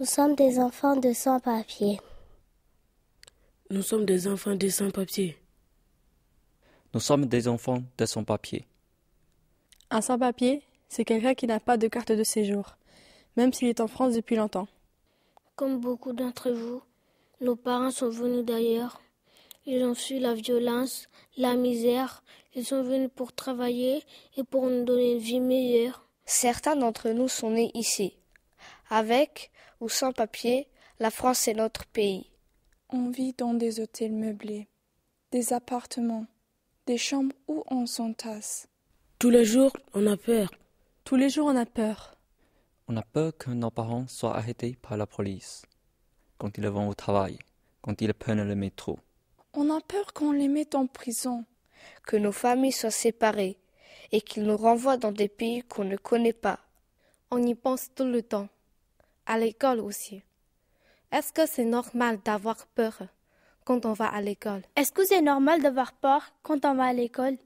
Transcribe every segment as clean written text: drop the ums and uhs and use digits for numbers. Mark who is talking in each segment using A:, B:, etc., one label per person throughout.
A: Nous sommes des enfants de sans-papiers.
B: Nous sommes des enfants de sans-papiers.
C: Nous sommes des enfants de sans-papiers.
D: Un sans-papier, c'est quelqu'un qui n'a pas de carte de séjour, même s'il est en France depuis longtemps.
A: Comme beaucoup d'entre vous, nos parents sont venus d'ailleurs. Ils ont fui la violence, la misère. Ils sont venus pour travailler et pour nous donner une vie meilleure.
E: Certains d'entre nous sont nés ici. Avec ou sans papier, la France est notre pays.
F: On vit dans des hôtels meublés, des appartements, des chambres où on s'entasse.
B: Tous les jours, on a peur.
D: Tous les jours, on a peur.
C: On a peur que nos parents soient arrêtés par la police, quand ils vont au travail, quand ils prennent le métro.
F: On a peur qu'on les mette en prison.
E: Que nos familles soient séparées et qu'ils nous renvoient dans des pays qu'on ne connaît pas.
G: On y pense tout le temps. À l'école aussi. Est-ce que c'est normal d'avoir peur quand on va à l'école?
A: Est-ce que c'est normal d'avoir peur quand on va à l'école?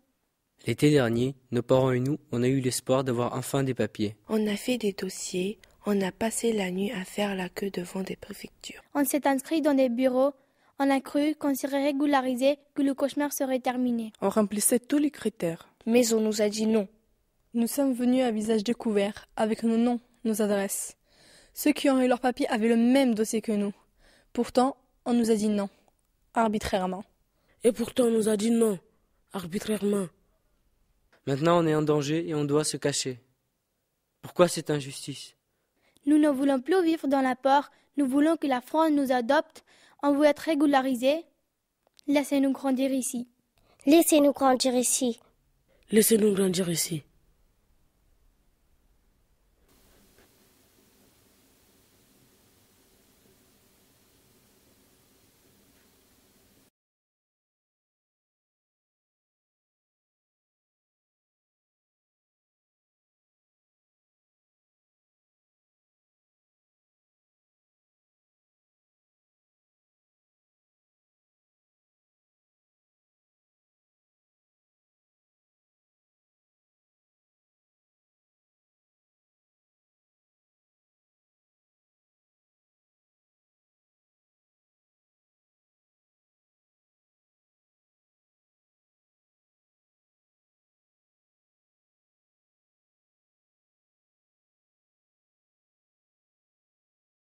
H: L'été dernier, nos parents et nous, on a eu l'espoir d'avoir enfin des papiers.
I: On a fait des dossiers, on a passé la nuit à faire la queue devant des préfectures.
A: On s'est inscrit dans des bureaux. On a cru qu'on serait régularisé, que le cauchemar serait terminé.
F: On remplissait tous les critères.
E: Mais on nous a dit non.
D: Nous sommes venus à visage découvert, avec nos noms, nos adresses. Ceux qui ont eu leur papier avaient le même dossier que nous. Pourtant, on nous a dit non, arbitrairement.
B: Et pourtant, on nous a dit non, arbitrairement.
H: Maintenant, on est en danger et on doit se cacher. Pourquoi cette injustice?
A: Nous ne voulons plus vivre dans la peur. Nous voulons que la France nous adopte. On veut être régularisés. Laissez-nous grandir ici.
E: Laissez-nous grandir ici.
B: Laissez-nous grandir ici.